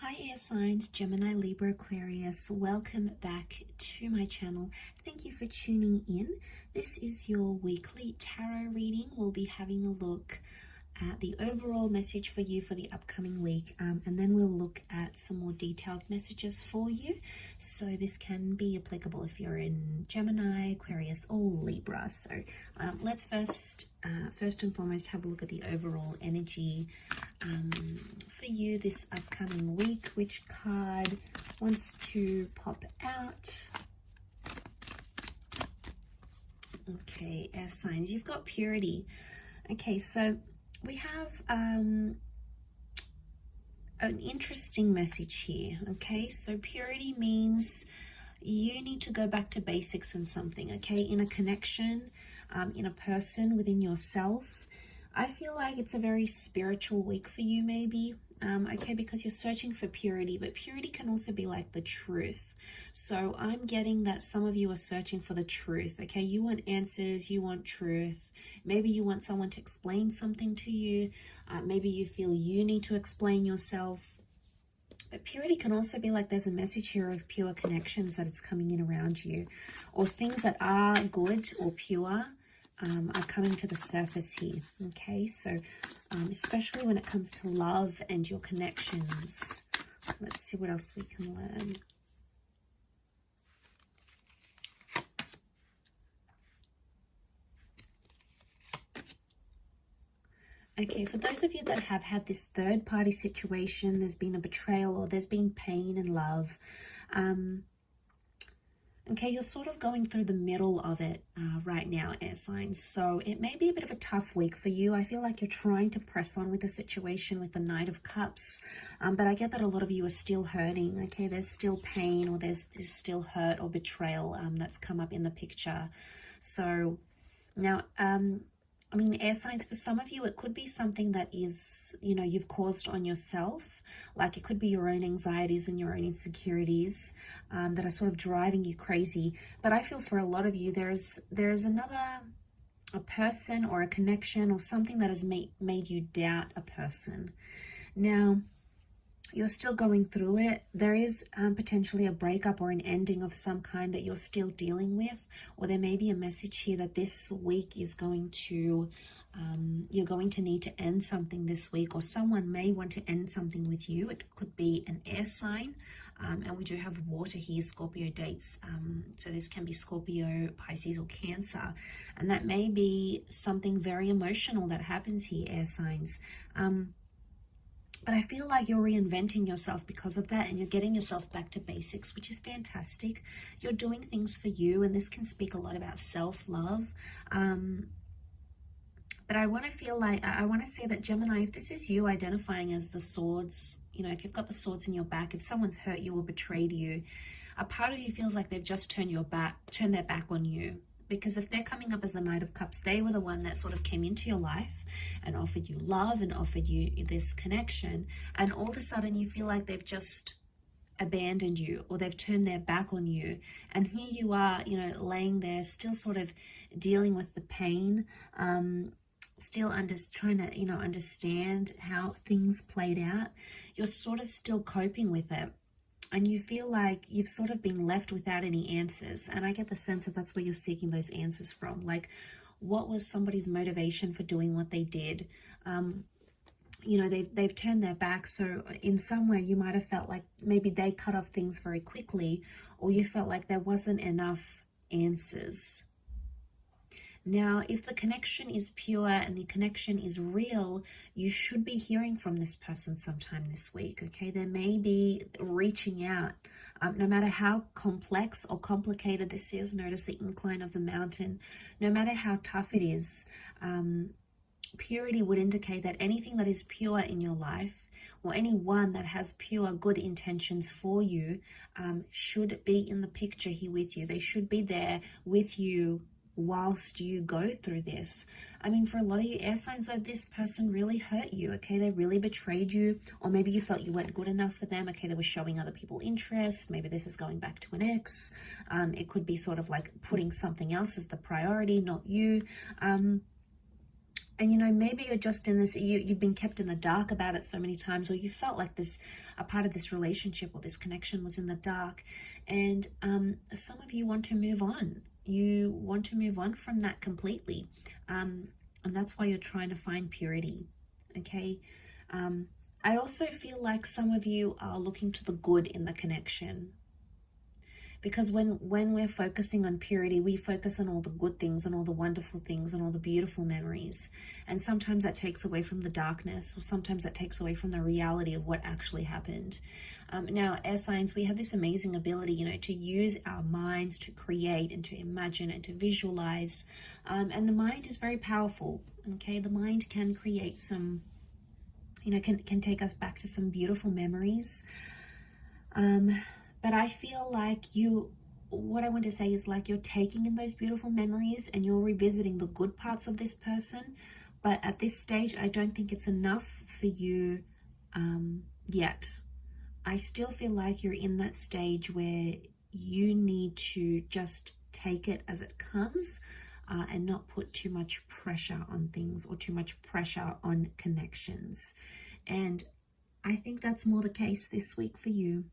Hi air signs, Gemini, Libra, Aquarius. Welcome back to my channel. Thank you for tuning in. This is your weekly tarot reading. We'll be having a look at the overall message for you for the upcoming week, and then we'll look at some more detailed messages for you. So this can be applicable if you're in Gemini, Aquarius, or Libra. So let's first and foremost have a look at the overall energy for you this upcoming week. Which card wants to pop out? Okay, air signs, you've got purity. Okay, so we have an interesting message here. Okay, so purity means you need to go back to basics in something, okay, in a connection, in a person, within yourself. I feel like it's a very spiritual week for you, maybe. Okay, because you're searching for purity, but purity can also be like the truth. So I'm getting that some of you are searching for the truth. Okay, you want answers, you want truth. Maybe you want someone to explain something to you. Maybe you feel you need to explain yourself. But purity can also be like there's a message here of pure connections that it's coming in around you, or things that are good or pure are coming to the surface here. Okay, so especially when it comes to love and your connections. Let's see what else we can learn. Okay, for those of you that have had this third-party situation, there's been a betrayal or there's been pain in love. Okay, you're sort of going through the middle of it right now, air signs. So it may be a bit of a tough week for you. I feel like you're trying to press on with the situation with the Knight of Cups. But I get that a lot of you are still hurting. Okay, there's still pain, or there's still hurt or betrayal that's come up in the picture. So now, I mean, air signs, for some of you, it could be something that is, you know, you've caused on yourself. Like it could be your own anxieties and your own insecurities that are sort of driving you crazy. But I feel for a lot of you, there's a person or a connection or something that has made you doubt a person. Now, you're still going through it. There is potentially a breakup or an ending of some kind that you're still dealing with, or there may be a message here that this week is going to, you're going to need to end something this week, or someone may want to end something with you. It could be an air sign, and we do have water here, Scorpio dates, so this can be Scorpio, Pisces, or Cancer, and that may be something very emotional that happens here, air signs. But I feel like you're reinventing yourself because of that, and you're getting yourself back to basics, which is fantastic. You're doing things for you, and this can speak a lot about self-love. But I want to say that, Gemini, if this is you identifying as the swords, you know, if you've got the swords in your back, if someone's hurt you or betrayed you, a part of you feels like they've just turned their back on you. Because if they're coming up as the Knight of Cups, they were the one that sort of came into your life and offered you love and offered you this connection. And all of a sudden you feel like they've just abandoned you, or they've turned their back on you. And here you are, you know, laying there still sort of dealing with the pain, still trying to, you know, understand how things played out. You're sort of still coping with it. And you feel like you've sort of been left without any answers. And I get the sense that that's where you're seeking those answers from. Like, what was somebody's motivation for doing what they did? You know, they've turned their back. So in some way you might have felt like maybe they cut off things very quickly, or you felt like there wasn't enough answers. Now, if the connection is pure and the connection is real, you should be hearing from this person sometime this week, okay? They may be reaching out. No matter how complex or complicated this is, notice the incline of the mountain. No matter how tough it is, purity would indicate that anything that is pure in your life, or anyone that has pure good intentions for you, should be in the picture here with you. They should be there with you whilst you go through this. I mean, for a lot of you air signs, though, this person really hurt you, okay? They really betrayed you, or maybe you felt you weren't good enough for them, okay? They were showing other people interest. Maybe this is going back to an ex. It could be sort of like putting something else as the priority, not you. And, you know, maybe you're just in this, you've been kept in the dark about it so many times, or you felt like a part of this relationship or this connection was in the dark. And some of you want to move on. You want to move on from that completely. And that's why you're trying to find purity. Okay. I also feel like some of you are looking to the good in the connection. Because when we're focusing on purity, we focus on all the good things and all the wonderful things and all the beautiful memories. And sometimes that takes away from the darkness, or sometimes that takes away from the reality of what actually happened. Now, air signs, we have this amazing ability, you know, to use our minds to create and to imagine and to visualize. And the mind is very powerful, okay? The mind can create some, you know, can take us back to some beautiful memories. But I feel like what I want to say is like you're taking in those beautiful memories and you're revisiting the good parts of this person. But at this stage, I don't think it's enough for you yet. I still feel like you're in that stage where you need to just take it as it comes and not put too much pressure on things or too much pressure on connections. And I think that's more the case this week for you.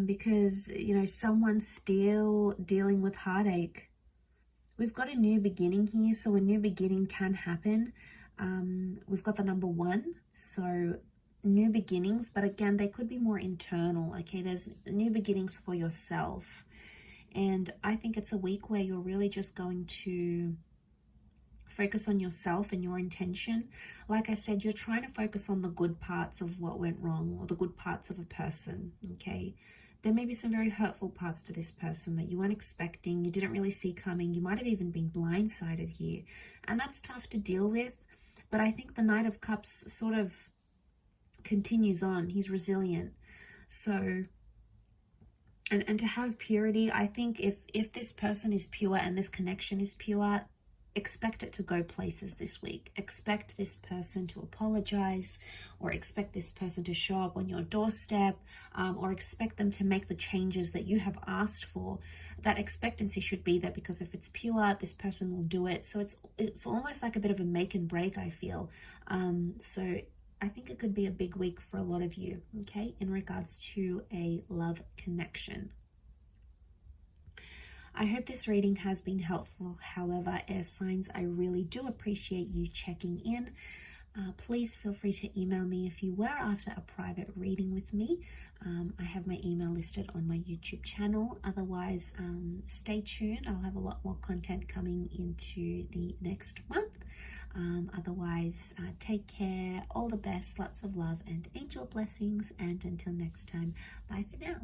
Because, you know, someone's still dealing with heartache. We've got a new beginning here, so a new beginning can happen. We've got the number 1, so new beginnings, but again, they could be more internal, okay? There's new beginnings for yourself. And I think it's a week where you're really just going to focus on yourself and your intention. Like I said, you're trying to focus on the good parts of what went wrong or the good parts of a person, okay? There may be some very hurtful parts to this person that you weren't expecting, you didn't really see coming, you might have even been blindsided here. And that's tough to deal with, but I think the Knight of Cups sort of continues on. He's resilient. So, and to have purity, I think if this person is pure and this connection is pure, expect it to go places this week. Expect this person to apologize, or expect this person to show up on your doorstep, or expect them to make the changes that you have asked for. That expectancy should be there, because if it's pure, this person will do it. So it's almost like a bit of a make and break, I feel. So I think it could be a big week for a lot of you, okay, in regards to a love connection. I hope this reading has been helpful. However, air signs, I really do appreciate you checking in. Please feel free to email me if you were after a private reading with me. I have my email listed on my YouTube channel. Otherwise, stay tuned. I'll have a lot more content coming into the next month. Otherwise, take care. All the best. Lots of love and angel blessings. And until next time, bye for now.